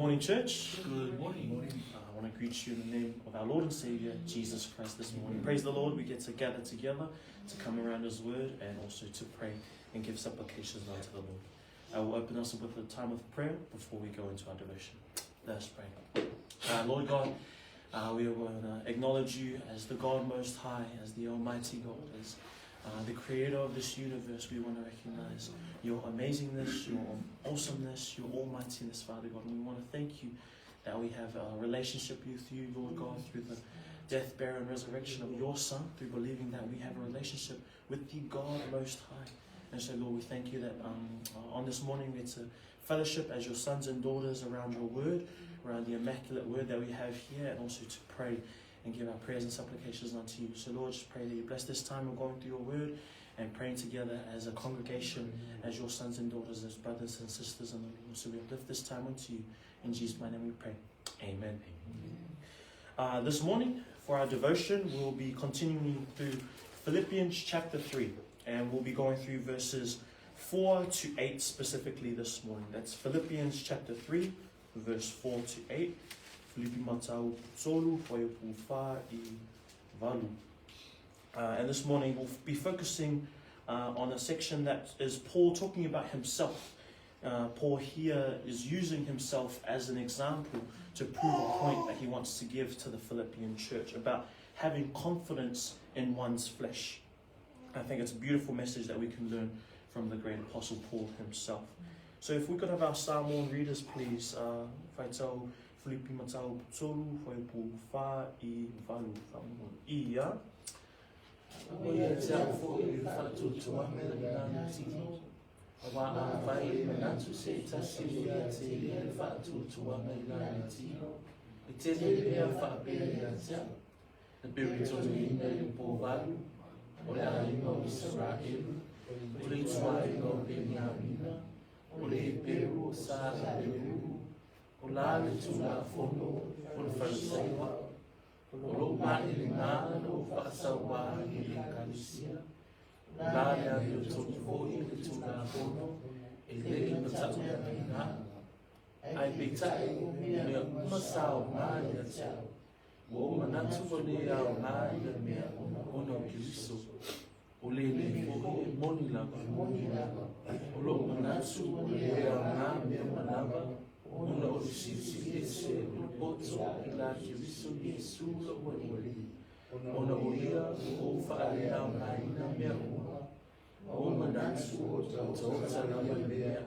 morning, church. Good morning. I want to greet you in the name of our Lord and Savior, Jesus Christ, this morning. Praise the Lord, we get to gather together to come around His Word and also to pray and give supplications unto the Lord. I will open us up with a time of prayer before we go into our devotion. Let us pray. Lord God, we are going to acknowledge you as the God Most High, as the Almighty God, as the Creator of this universe. We want to recognize your amazingness, your awesomeness, your almightiness, Father God. And we want to thank you that we have a relationship with you, Lord God, through the death, burial, and resurrection of your Son, through believing that we have a relationship with the God Most High. And so, Lord, we thank you that on this morning we get to fellowship as your sons and daughters around your word, around the immaculate word that we have here, and also to pray and give our prayers and supplications unto you. So, Lord, just pray that you bless this time of going through your word and praying together as a congregation, as your sons and daughters, as brothers and sisters in the Lord. So we uplift this time unto you. In Jesus' mighty name we pray. Amen. This morning, for our devotion, we'll be continuing through Philippians chapter 3. And we'll be going through verses 4 to 8 specifically this morning. That's Philippians chapter 3, verse 4 to 8. And this morning we'll be focusing on a section that is Paul talking about himself. Paul here is using himself as an example to prove a point that he wants to give to the Philippian church about having confidence in one's flesh. I think it's a beautiful message that we can learn from the great apostle Paul himself. So if we could have our Samoan readers, please. Philippi matau tsolu whaipu wha I valu ia. Oia tau fo I whatu tua mele nana tino. Awa a vai manatu se tasi ia te ia whatu tua mele nana tino. I te lea whapere ia tau. Na peri tonu I mele po valu. O le aino Israelu. O le tuaino Benjamina. O le peru o sa peru. O la le tula fono, o le farisaiwa, o lo mani le ngana o whaasawa I le kalisia. O la le ami o tonu hoi le tula fono, e le I matau na ngana. Ai peitai mea umasao ngani a tau. O manatu o le au ngani a mea ono kiriso. O le foi e moni lava. O lo manatu o le au ngani a manava. Ona o sisi ese o poto I la kiriso Yesu la wali. Ona o ia o whaare au naina mea ua. O manatu o tauta na mea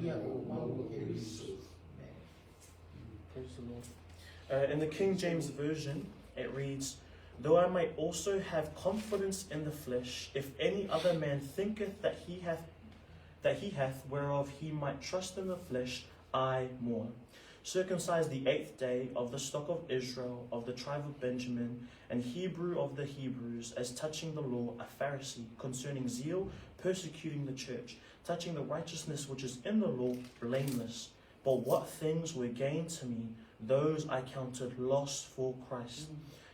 ia o mau kiriso. Praise the Lord. In the King James Version, it reads, "Though I may also have confidence in the flesh, if any other man thinketh that he hath whereof he might trust in the flesh, I more. Circumcised the 8th day, of the stock of Israel, of the tribe of Benjamin, and Hebrew of the Hebrews, as touching the law, a Pharisee, concerning zeal, persecuting the church, touching the righteousness which is in the law, blameless. But what things were gain to me, those I counted loss for Christ.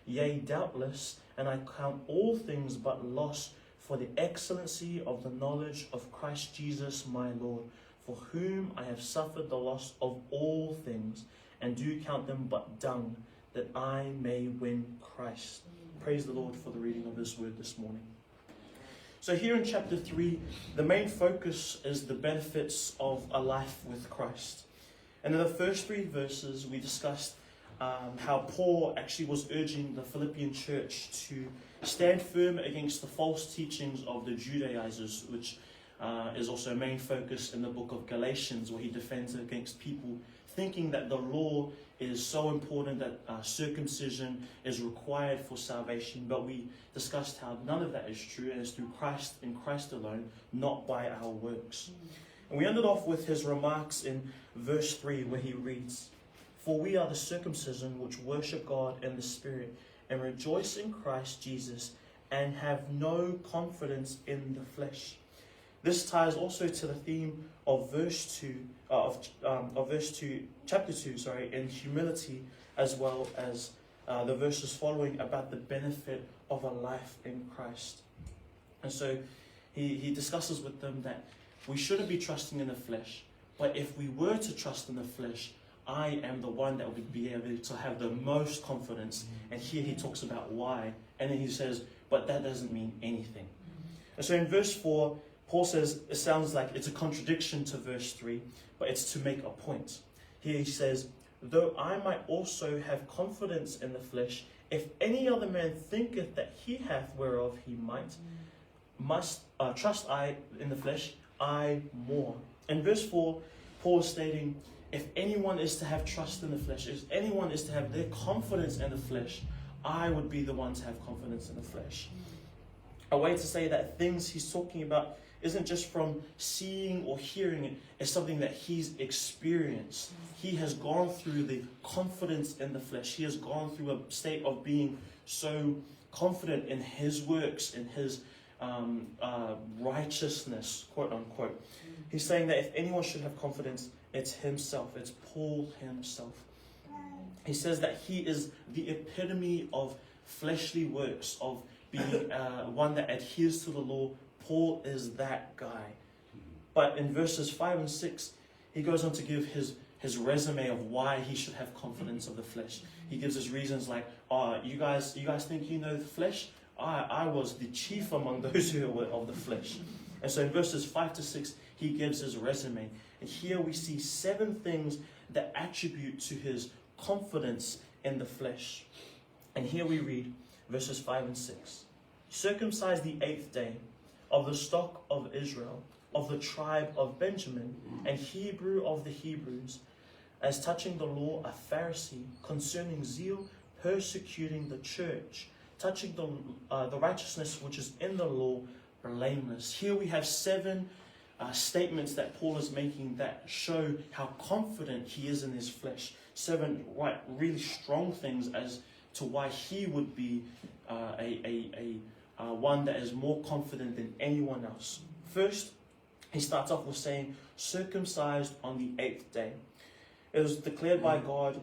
Yea, doubtless, and I count all things but loss for the excellency of the knowledge of Christ Jesus my Lord, for whom I have suffered the loss of all things, and do count them but dung, that I may win Christ." Praise the Lord for the reading of His word this morning. So here in chapter 3, the main focus is the benefits of a life with Christ. And in the first 3 verses, we discussed how Paul actually was urging the Philippian church to stand firm against the false teachings of the Judaizers, which is also a main focus in the book of Galatians, where he defends against people thinking that the law is so important that circumcision is required for salvation. But we discussed how none of that is true, and it's through Christ and Christ alone, not by our works. And we ended off with his remarks in verse 3, where he reads, "For we are the circumcision which worship God in the Spirit, and rejoice in Christ Jesus, and have no confidence in the flesh." This ties also to the theme of chapter 2, in humility, as well as the verses following about the benefit of a life in Christ. And so he discusses with them that we shouldn't be trusting in the flesh, but if we were to trust in the flesh, I am the one that would be able to have the most confidence. And here he talks about why. And then he says, but that doesn't mean anything. And so in verse 4, Paul says, it sounds like it's a contradiction to verse 3, but it's to make a point. Here he says, though I might also have confidence in the flesh, if any other man thinketh that he hath whereof he must trust I in the flesh, I more. In verse 4, Paul is stating, if anyone is to have trust in the flesh, if anyone is to have their confidence in the flesh, I would be the one to have confidence in the flesh. A way to say that things he's talking about isn't just from seeing or hearing it, it's something that he's experienced. He has gone through the confidence in the flesh. He has gone through a state of being so confident in his works, in his righteousness, quote unquote. He's saying that if anyone should have confidence, it's himself. It's Paul himself. He says that he is the epitome of fleshly works, of being one that adheres to the law. Paul is that guy. But in verses 5 and 6, he goes on to give his resume of why he should have confidence of the flesh. He gives us reasons like, you guys think you know the flesh? I was the chief among those who were of the flesh. And so in verses 5 to 6, he gives his resume. And here we see 7 things that attribute to his confidence in the flesh. And here we read verses 5 and 6. Circumcised the 8th day, of the stock of Israel, of the tribe of Benjamin, and Hebrew of the Hebrews, as touching the law a Pharisee, concerning zeal, persecuting the church, touching the righteousness which is in the law, blameless. Here we have 7 statements that Paul is making that show how confident he is in his flesh. 7 really strong things as to why he would be one that is more confident than anyone else. First, he starts off with saying, circumcised on the 8th day. It was declared by God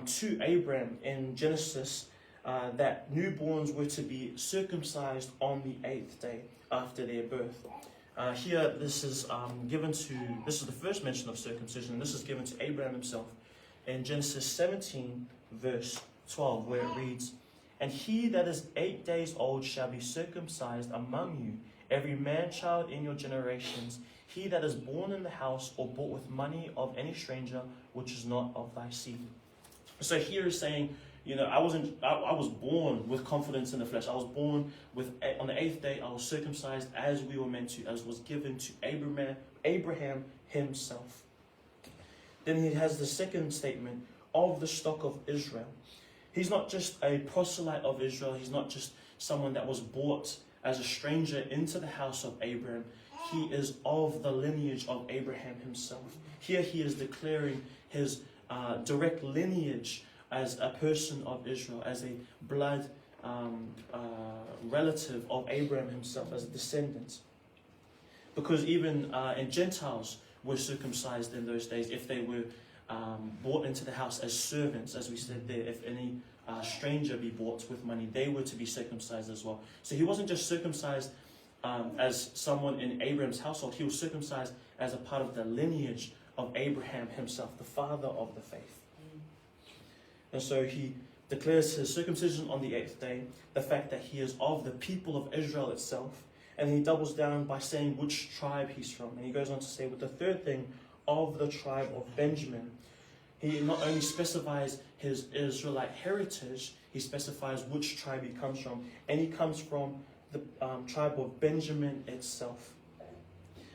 to Abraham in Genesis that newborns were to be circumcised on the 8th day after their birth. Here, this is the first mention of circumcision, and this is given to Abraham himself in Genesis 17, verse 12, where it reads, and he that is 8 days old shall be circumcised among you, every man-child in your generations, he that is born in the house or bought with money of any stranger, which is not of thy seed. So here is saying, I was born with confidence in the flesh. I was born on the 8th day, I was circumcised as we were meant to, as was given to Abraham himself. Then he has the second statement, of the stock of Israel. He's not just a proselyte of Israel. He's not just someone that was brought as a stranger into the house of Abraham. He is of the lineage of Abraham himself. Here he is declaring his direct lineage as a person of Israel, as a blood relative of Abraham himself, as a descendant. Because even in Gentiles were circumcised in those days if they were brought into the house as servants, as we said there. If any stranger be bought with money, they were to be circumcised as well. So he wasn't just circumcised as someone in Abraham's household. He was circumcised as a part of the lineage of Abraham himself, the father of the faith. And so he declares his circumcision on the 8th day, the fact that he is of the people of Israel itself, and he doubles down by saying which tribe he's from. And he goes on to say, with the third thing, of the tribe of Benjamin. He not only specifies his Israelite heritage, he specifies which tribe he comes from. And he comes from the tribe of Benjamin itself.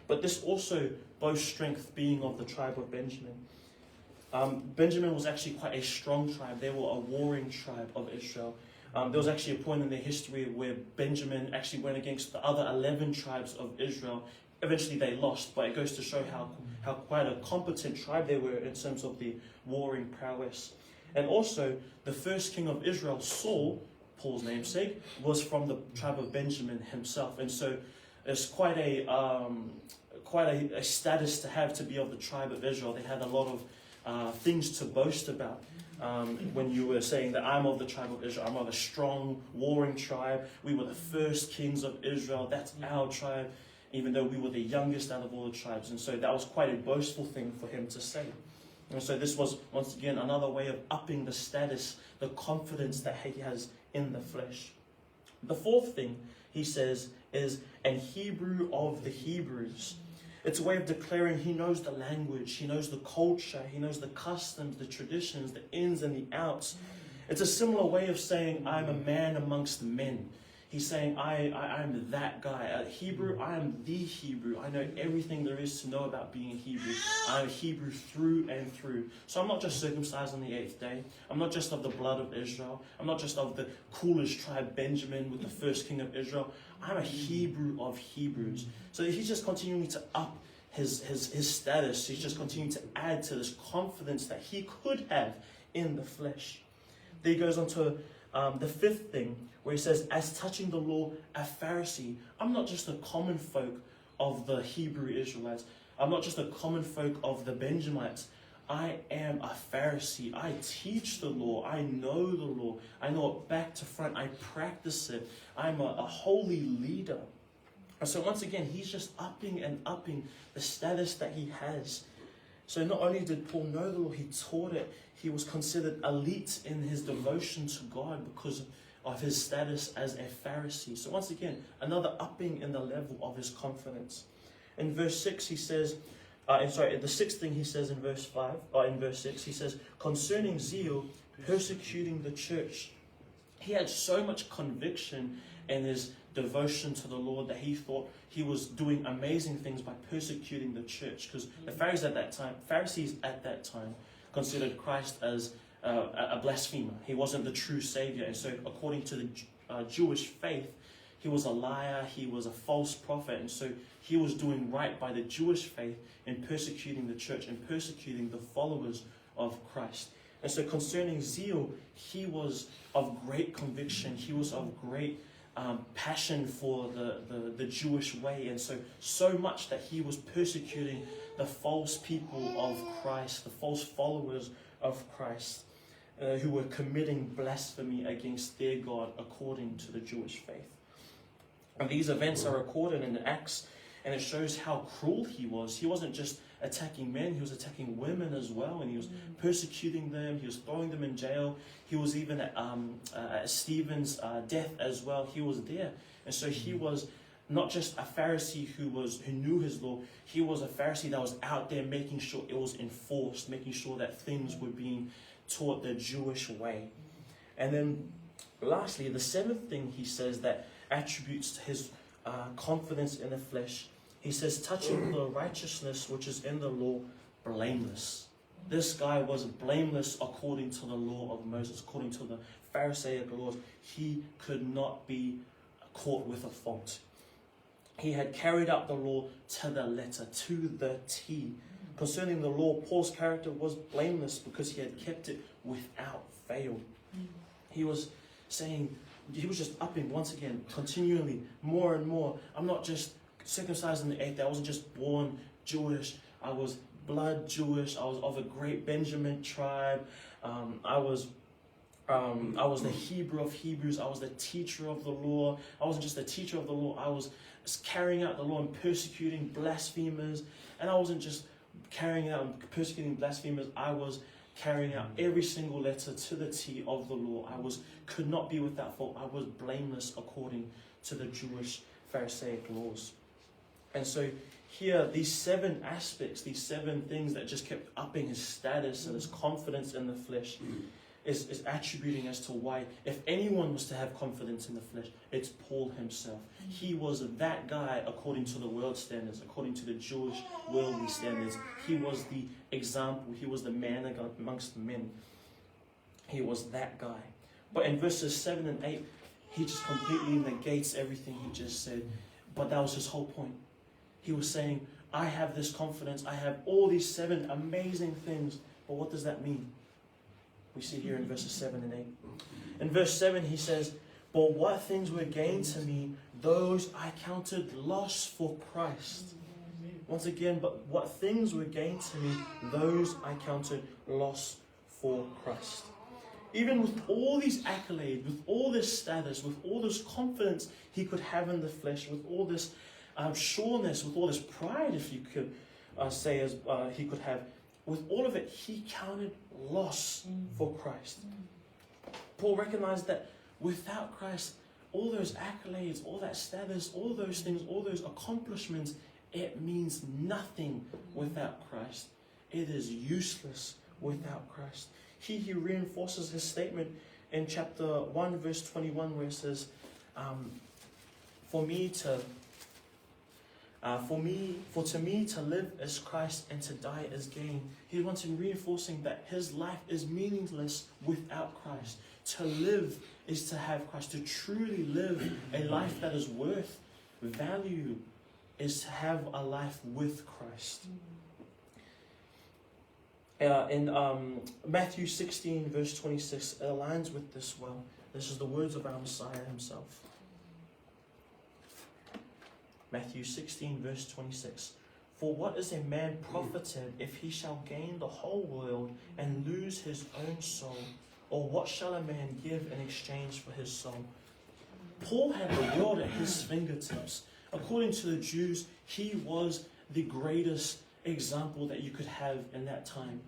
But this also boasts strength, being of the tribe of Benjamin. Benjamin was actually quite a strong tribe. They were a warring tribe of Israel. There was actually a point in their history where Benjamin actually went against the other 11 tribes of Israel. Eventually they lost, but it goes to show how quite a competent tribe they were in terms of the warring prowess. And also, the first king of Israel, Saul, Paul's namesake, was from the tribe of Benjamin himself. And so it's quite a status to have, to be of the tribe of Israel. They had a lot of things to boast about. When you were saying that I'm of the tribe of Israel, I'm of a strong warring tribe. We were the first kings of Israel. That's our tribe, even though we were the youngest out of all the tribes. And so that was quite a boastful thing for him to say. And so this was, once again, another way of upping the status, the confidence that he has in the flesh. The fourth thing he says is an Hebrew of the Hebrews. It's a way of declaring he knows the language, he knows the culture, he knows the customs, the traditions, the ins and the outs. It's a similar way of saying I'm a man amongst men. He's saying I'm that guy. A Hebrew, I am the Hebrew. I know everything there is to know about being a Hebrew. I'm a Hebrew through and through. So I'm not just circumcised on the 8th day. I'm not just of the blood of Israel. I'm not just of the coolest tribe, Benjamin, with the first king of Israel. I'm a Hebrew of Hebrews. So he's just continuing to up his status. He's just continuing to add to this confidence that he could have in the flesh. Then he goes on to the fifth thing, where he says, as touching the law, a Pharisee. I'm not just a common folk of the Hebrew Israelites. I'm not just a common folk of the Benjamites. I am a Pharisee. I teach the law. I know the law. I know it back to front. I practice it. I'm a holy leader. And so once again, he's just upping and upping the status that he has. So not only did Paul know the law, he taught it. He was considered elite in his devotion to God because of his status as a Pharisee. So once again, another upping in the level of his confidence. In verse 6, he says, the sixth thing he says in verse 6, he says, concerning zeal, persecuting the church. He had so much conviction in his devotion to the Lord that he thought he was doing amazing things by persecuting the church. Because the Pharisees at that time considered Christ as a blasphemer. He wasn't the true Savior. And so according to the Jewish faith, he was a liar, he was a false prophet. And so he was doing right by the Jewish faith in persecuting the church and persecuting the followers of Christ. And so concerning zeal, he was of great conviction. He was of great passion for the Jewish way. And so much that he was persecuting the false people of Christ, the false followers of Christ, who were committing blasphemy against their God according to the Jewish faith. And these events are recorded in Acts, and it shows how cruel he was. He wasn't just attacking men, he was attacking women as well, and he was persecuting them, he was throwing them in jail. He was even at Stephen's death as well. He was there. And so he was not just a Pharisee who knew his law, he was a Pharisee that was out there making sure it was enforced, making sure that things were being taught the Jewish way. And then lastly, the seventh thing he says that attributes his confidence in the flesh, he says, touching the righteousness which is in the law, blameless. This guy was blameless according to the law of Moses, according to the Pharisaic laws. He could not be caught with a fault. He had carried out the law to the letter, to the T. Concerning the law, Paul's character was blameless because he had kept it without fail. He was saying, he was just upping once again, continually, more and more. I'm not just circumcised in the 8th day. I wasn't just born Jewish. I was blood Jewish. I was of a great Benjamin tribe. I was the Hebrew of Hebrews. I was the teacher of the law. I wasn't just the teacher of the law. I was carrying out the law and persecuting blasphemers. And I wasn't just carrying out and persecuting blasphemers. I was carrying out every single letter to the T of the law. Could not be without fault. I was blameless according to the Jewish Pharisaic laws. And so here, these 7 aspects, these 7 things that just kept upping his status and his confidence in the flesh is attributing as to why, if anyone was to have confidence in the flesh, it's Paul himself. He was that guy according to the world standards, according to the Jewish worldly standards. He was the example. He was the man amongst men. He was that guy. But in verses 7 and 8, he just completely negates everything he just said. But that was his whole point. He was saying, I have this confidence. I have all these 7 amazing things. But what does that mean? We see here in verses 7 and 8. In verse 7, he says, but what things were gained to me, those I counted loss for Christ. Once again, but what things were gained to me, those I counted loss for Christ. Even with all these accolades, with all this status, with all this confidence he could have in the flesh, with all this sureness, with all this pride, if you could say, as he could have, with all of it, he counted loss for Christ. Paul recognized that without Christ, all those accolades, all that status, all those things, all those accomplishments, it means nothing without Christ. It is useless without Christ. He reinforces his statement in chapter 1, verse 21, where it says, For to me to live is Christ and to die is gain. He wants him reinforcing that his life is meaningless without Christ. To live is to have Christ. To truly live a life that is worth value is to have a life with Christ. In Matthew 16, verse 26, it aligns with this well. This is the words of our Messiah himself. Matthew 16, verse 26. For what is a man profited if he shall gain the whole world and lose his own soul? Or what shall a man give in exchange for his soul? Paul had the world at his fingertips. According to the Jews, he was the greatest example that you could have in that time.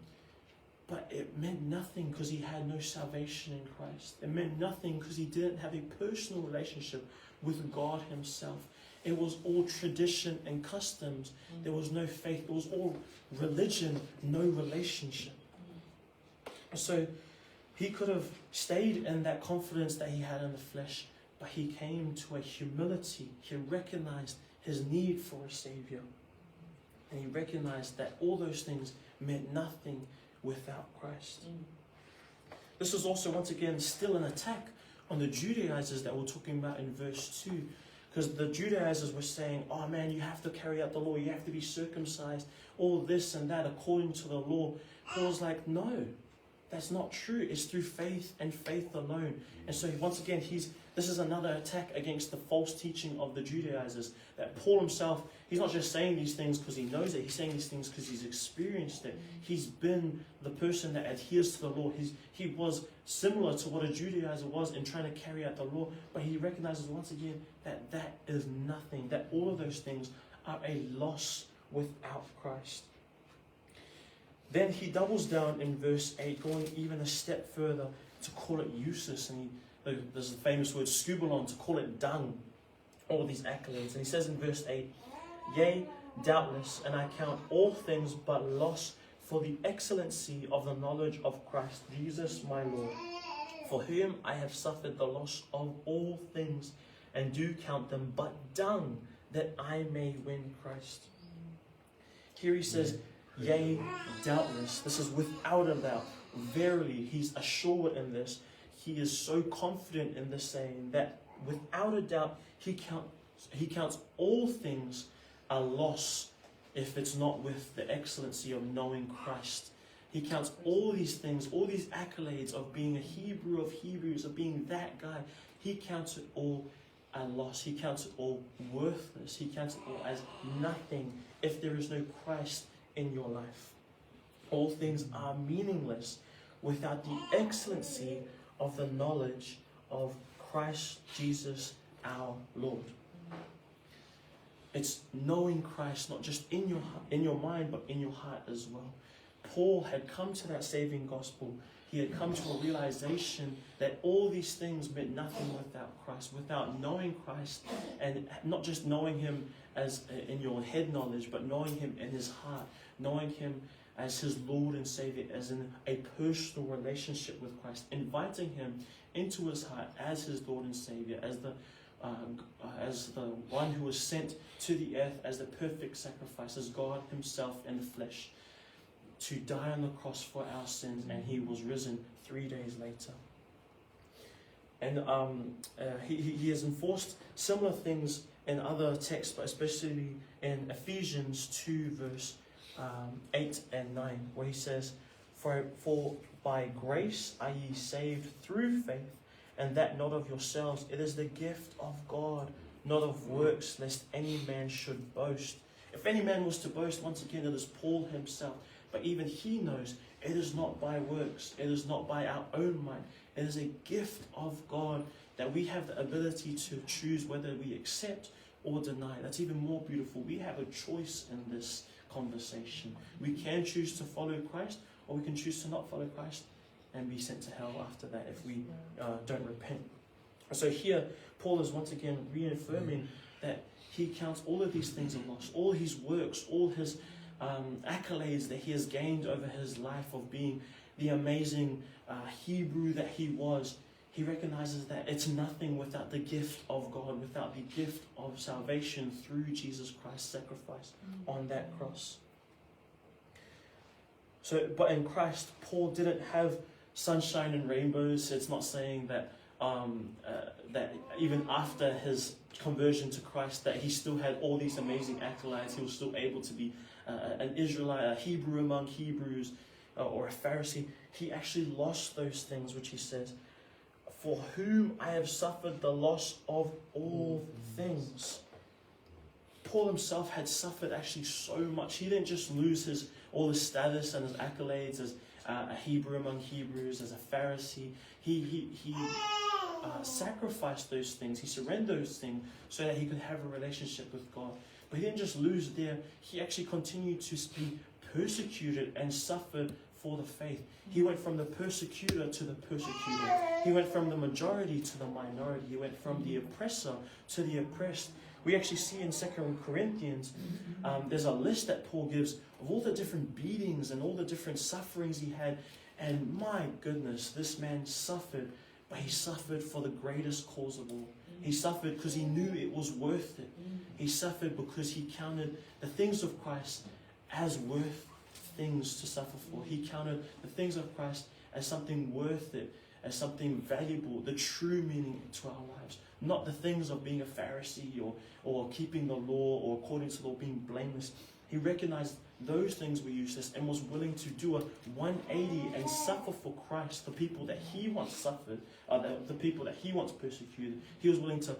But it meant nothing because he had no salvation in Christ. It meant nothing because he didn't have a personal relationship with God himself. It was all tradition and customs. There was no faith. It was all religion, no relationship. So he could have stayed in that confidence that he had in the flesh, but he came to a humility. He recognized his need for a Savior. And he recognized that all those things meant nothing without Christ. This is also, once again, still an attack on the Judaizers that we're talking about in verse 2. Because the Judaizers were saying, oh man, you have to carry out the law, you have to be circumcised, all this and that according to the law. Paul's like, no, that's not true. It's through faith and faith alone. And so once again, this is another attack against the false teaching of the Judaizers. That Paul himself, he's not just saying these things because he knows it, he's saying these things because he's experienced it. He's been the person that adheres to the law. He was similar to what a Judaizer was in trying to carry out the law, but he recognizes once again that that is nothing, that all of those things are a loss without Christ. Then he doubles down in verse 8, going even a step further to call it useless. And there's the famous word skubalon, to call it dung, all these accolades. And he says in verse 8, yea, doubtless, and I count all things but loss for the excellency of the knowledge of Christ Jesus my Lord, for whom I have suffered the loss of all things, and do count them but dung, that I may win Christ. Here he says, yea, doubtless. This is without a doubt. Verily, he's assured in this. He is so confident in this saying that without a doubt, he counts all things a loss if it's not with the excellency of knowing Christ. He counts all these things, all these accolades of being a Hebrew of Hebrews, of being that guy. He counts it all a loss. He counts it all worthless. He counts it all as nothing if there is no Christ in your life. All things are meaningless without the excellency of the knowledge of Christ Jesus our Lord. It's knowing Christ not just in your mind but in your heart as well. Paul had come to that saving gospel. He had come to a realization that all these things meant nothing without Christ, without knowing Christ, and not just knowing him as in your head knowledge, but knowing him in his heart, knowing him as his Lord and Savior, as in a personal relationship with Christ, inviting him into his heart as his Lord and Savior, as the one who was sent to the earth as the perfect sacrifice, as God himself in the flesh, to die on the cross for our sins, and he was risen 3 days later. And he has enforced similar things in other texts, but especially in Ephesians 2 verse 8 and 9, where he says, For by grace are ye saved through faith, and that not of yourselves, it is the gift of God, not of works, lest any man should boast. If any man was to boast, once again, it is Paul himself. But even he knows it is not by works, it is not by our own might. It is a gift of God that we have the ability to choose whether we accept or deny. That's even more beautiful. We have a choice in this conversation. We can choose to follow Christ, or we can choose to not follow Christ and be sent to hell after that if we don't repent. So here, Paul is once again reaffirming that he counts all of these things a loss, all his works, all his accolades that he has gained over his life of being the amazing Hebrew that he was. He recognizes that it's nothing without the gift of God, without the gift of salvation through Jesus Christ's sacrifice on that cross. So, but in Christ, Paul didn't have sunshine and rainbows. It's not saying that that even after his conversion to Christ, that he still had all these amazing accolades. He was still able to be an Israelite, a Hebrew among Hebrews, or a Pharisee. He actually lost those things, which he says, for whom I have suffered the loss of all things. Paul himself had suffered actually so much. He didn't just lose all his status and his accolades as a Hebrew among Hebrews, as a Pharisee. He sacrificed those things. He surrendered those things so that he could have a relationship with God. But he didn't just lose there. He actually continued to be persecuted and suffered for the faith. He went from the persecutor to the persecuted. He went from the majority to the minority. He went from the oppressor to the oppressed. We actually see in 2 Corinthians, there's a list that Paul gives of all the different beatings and all the different sufferings he had. And my goodness, this man suffered, but he suffered for the greatest cause of all. He suffered because he knew it was worth it. He suffered because he counted the things of Christ as worth things to suffer for. He counted the things of Christ as something worth it, as something valuable, the true meaning to our lives. Not the things of being a Pharisee or keeping the law or according to the law, being blameless. He recognized those things were useless and was willing to do a 180 and suffer for Christ, the people that he once suffered, the people that he once persecuted. He was willing to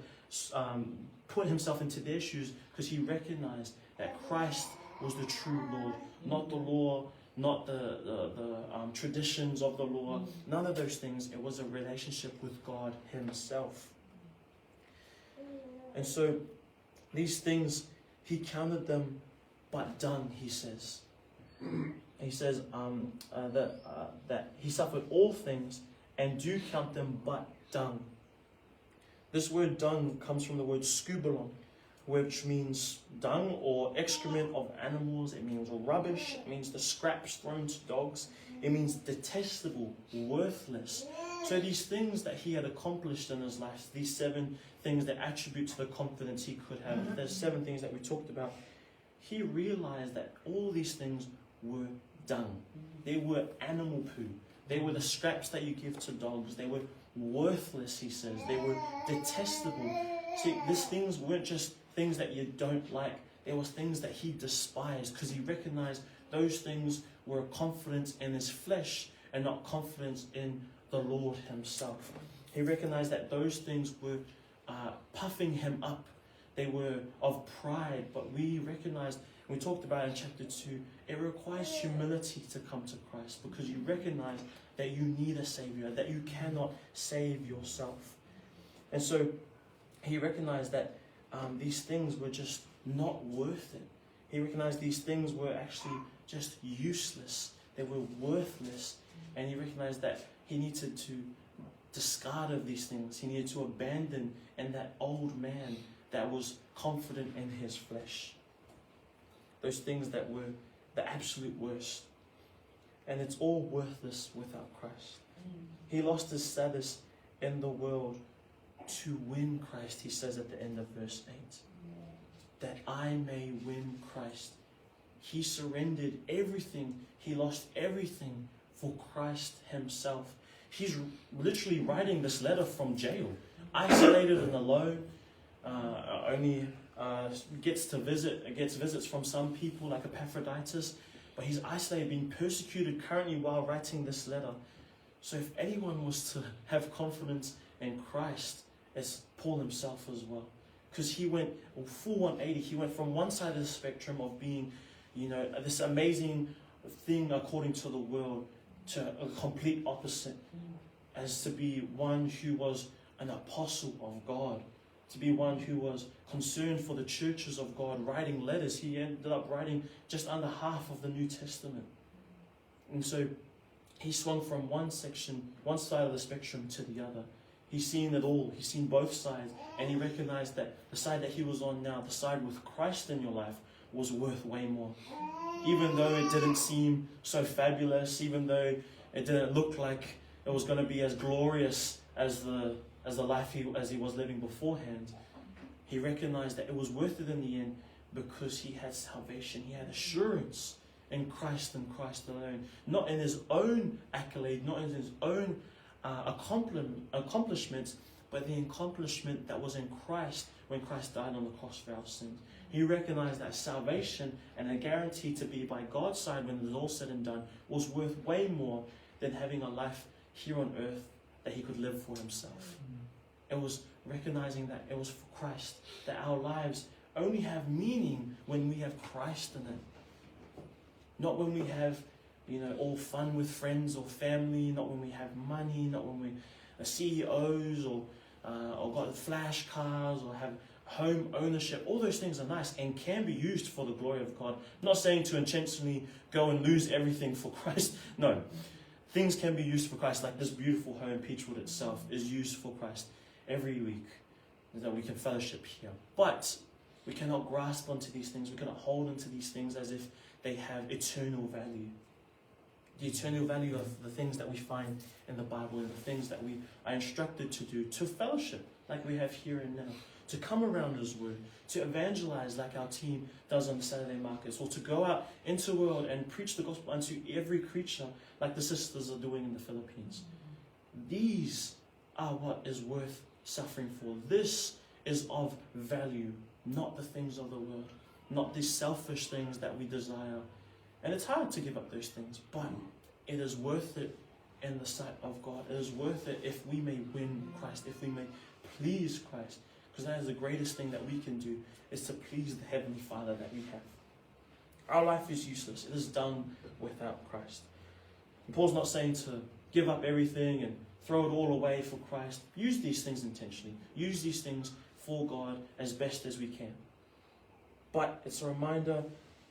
put himself into their shoes because he recognized that Christ was the true Lord, not the law, not the traditions of the law, none of those things. It was a relationship with God himself. And so these things, he counted them but done, he says. He says that he suffered all things and do count them but dung. This word dung comes from the word skubalon, which means dung or excrement of animals. It means rubbish. It means the scraps thrown to dogs. It means detestable, worthless. So these things that he had accomplished in his life, these 7 things that attribute to the confidence he could have, there's 7 things that we talked about. He realized that all these things were dung. They were animal poo. They were the scraps that you give to dogs. They were worthless, he says. They were detestable. See, these things weren't just things that you don't like. There was things that he despised because he recognized those things were confidence in his flesh and not confidence in the Lord himself. He recognized that those things were puffing him up. They were of pride, but we recognized, we talked about in chapter 2, it requires humility to come to Christ because you recognize that you need a Savior, that you cannot save yourself. And so he recognized that these things were just not worth it. He recognized these things were actually just useless. They were worthless. And he recognized that he needed to discard of these things. He needed to abandon and that old man that was confident in his flesh. Those things that were the absolute worst. And it's all worthless without Christ. He lost his status in the world to win Christ, he says at the end of verse 8. That I may win Christ. He surrendered everything. He lost everything for Christ himself. He's literally writing this letter from jail. Isolated and alone. Only gets visits from some people like Epaphroditus. But he's isolated, being persecuted currently while writing this letter. So if anyone was to have confidence in Christ, it's Paul himself as well. Because he went full 180. He went from one side of the spectrum of being, this amazing thing according to the world, to a complete opposite, as to be one who was an apostle of God, to be one who was concerned for the churches of God, writing letters. He ended up writing just under half of the New Testament. And so he swung from one side of the spectrum to the other. He's seen it all. He's seen both sides. And he recognized that the side that he was on now, the side with Christ in your life, was worth way more. Even though it didn't seem so fabulous, even though it didn't look like it was going to be as glorious as the life he was living beforehand, he recognized that it was worth it in the end because he had salvation. He had assurance in Christ and Christ alone. Not in his own accolade, not in his own accomplishments, but the accomplishment that was in Christ when Christ died on the cross for our sins. He recognized that salvation and a guarantee to be by God's side when it was all said and done was worth way more than having a life here on earth that he could live for himself. It was recognizing that it was for Christ, that our lives only have meaning when we have Christ in it. Not when we have, all fun with friends or family, not when we have money, not when we are CEOs or got flash cars or have home ownership. All those things are nice and can be used for the glory of God. I'm not saying to intentionally go and lose everything for Christ. No. Things can be used for Christ, like this beautiful home, Peachwood itself, is used for Christ every week, that we can fellowship here. But we cannot grasp onto these things. We cannot hold onto these things as if they have eternal value. The eternal value of the things that we find in the Bible and the things that we are instructed to do, to fellowship like we have here and now, to come around His Word, to evangelize like our team does on the Saturday markets, or to go out into the world and preach the gospel unto every creature like the sisters are doing in the Philippines. These are what is worth suffering for. This is of value, not the things of the world, not these selfish things that we desire. And it's hard to give up those things, but it is worth it in the sight of God. It is worth it if we may win Christ, if we may please Christ. Because that is the greatest thing that we can do, is to please the Heavenly Father that we have. Our life is useless. It is done without Christ. And Paul's not saying to give up everything and throw it all away for Christ. Use these things intentionally. Use these things for God as best as we can. But it's a reminder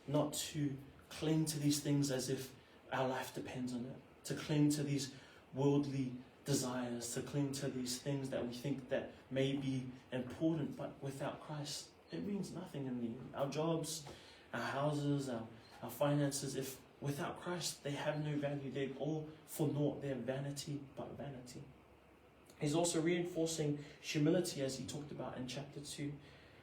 not to cling to these things as if our life depends on it. To cling to these worldly desires, to cling to these things that we think that may be important, but without Christ, it means nothing in the end. Our jobs, our houses, our finances, if without Christ, they have no value. They're all for naught. They're vanity, but vanity. He's also reinforcing humility, as he talked about in chapter 2,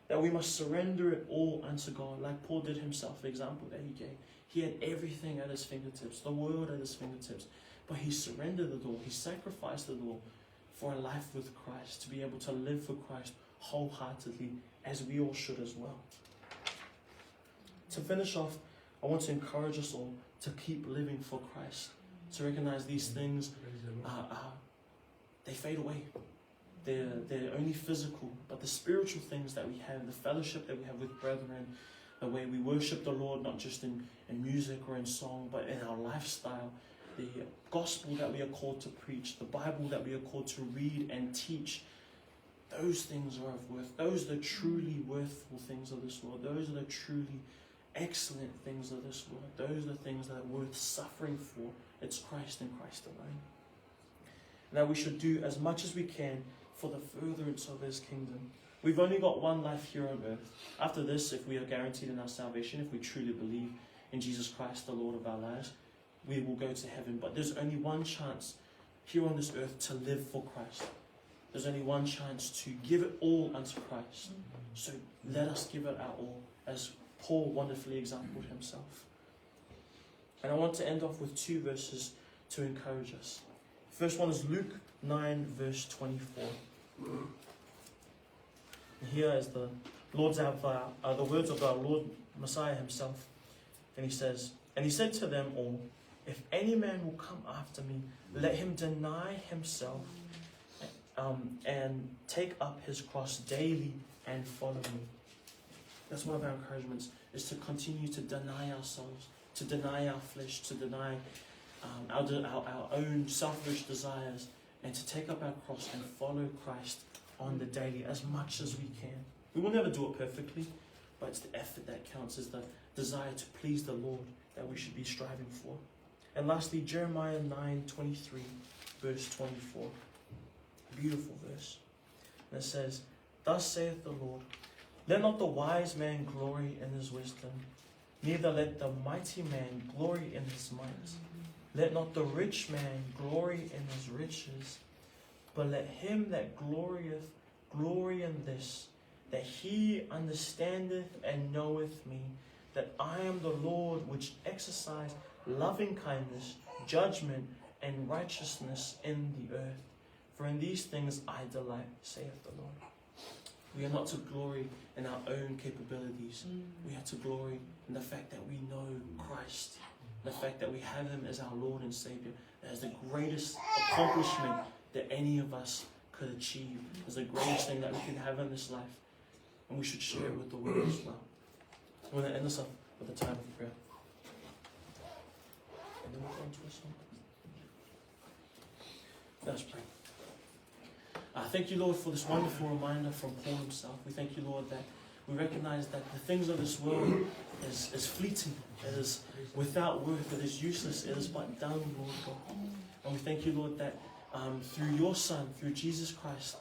that we must surrender it all unto God, like Paul did himself, the example that he gave. He had everything at his fingertips, the world at his fingertips, but he surrendered it all. He sacrificed it all for a life with Christ, to be able to live for Christ wholeheartedly, as we all should as well. To finish off, I want to encourage us all to keep living for Christ, to recognize these things, they fade away. They're only physical, but the spiritual things that we have, the fellowship that we have with brethren, the way we worship the Lord, not just in music or in song, but in our lifestyle, the gospel that we are called to preach, the Bible that we are called to read and teach, those things are of worth. Those are the truly worthful things of this world. Those are the truly excellent things of this world. Those are the things that are worth suffering for. It's Christ and Christ alone. Now we should do as much as we can for the furtherance of His kingdom. We've only got one life here on earth. After this, if we are guaranteed in our salvation, if we truly believe in Jesus Christ, the Lord of our lives, we will go to heaven. But there's only one chance here on this earth to live for Christ. There's only one chance to give it all unto Christ. So let us give it our all, as Paul wonderfully exampled himself. And I want to end off with 2 verses to encourage us. First one is Luke 9, verse 24. And here is the words of our Lord Messiah himself. And he says, "And he said to them all, if any man will come after me, let him deny himself and take up his cross daily and follow me." That's one of our encouragements, is to continue to deny ourselves, to deny our flesh, to deny our own selfish desires, and to take up our cross and follow Christ on the daily as much as we can. We will never do it perfectly, but it's the effort that counts, is the desire to please the Lord that we should be striving for. And lastly, Jeremiah 9:23, verse 24. Beautiful verse. And it says, "Thus saith the Lord, let not the wise man glory in his wisdom, neither let the mighty man glory in his might. Let not the rich man glory in his riches, but let him that glorieth glory in this, that he understandeth and knoweth me, that I am the Lord which exercise loving kindness, judgment, and righteousness in the earth. For in these things I delight, saith the Lord." We are not to glory in our own capabilities. We are to glory in the fact that we know Christ, the fact that we have Him as our Lord and Savior. That is the greatest accomplishment that any of us could achieve. It's the greatest thing that we can have in this life. And we should share it with the world as well. I'm going to end this up with a time of prayer. And then we'll go into a song. Let's pray. Thank you, Lord, for this wonderful reminder from Paul himself. We thank you, Lord, that we recognize that the things of this world is fleeting. It is without worth. It is useless. It is but dung, Lord God. And we thank you, Lord, that through your Son, through Jesus Christ,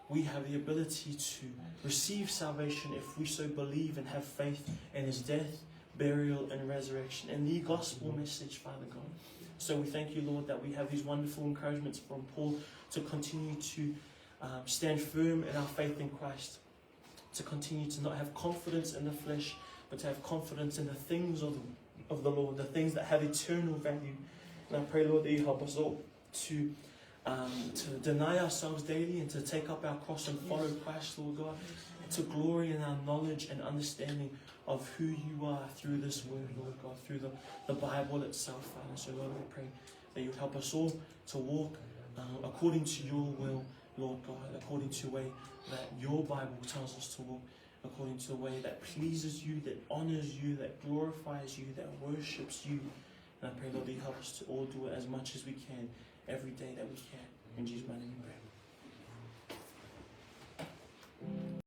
we have the ability to receive salvation if we so believe and have faith in His death, burial, and resurrection, and the gospel message, Father God. So we thank you, Lord, that we have these wonderful encouragements from Paul to continue to stand firm in our faith in Christ, to continue to not have confidence in the flesh, but to have confidence in the things of the Lord, the things that have eternal value. And I pray, Lord, that you help us all to deny ourselves daily and to take up our cross and follow Christ, Lord God, and to glory in our knowledge and understanding of who you are through this word, Lord God, through the Bible itself, Father. So, Lord, we pray that you help us all to walk according to your will, Lord God, according to the way that your Bible tells us to walk, according to the way that pleases you, that honors you, that glorifies you, that worships you. And I pray, Lord, that you help us to all do it as much as we can, every day that we can. In Jesus' mighty name we pray.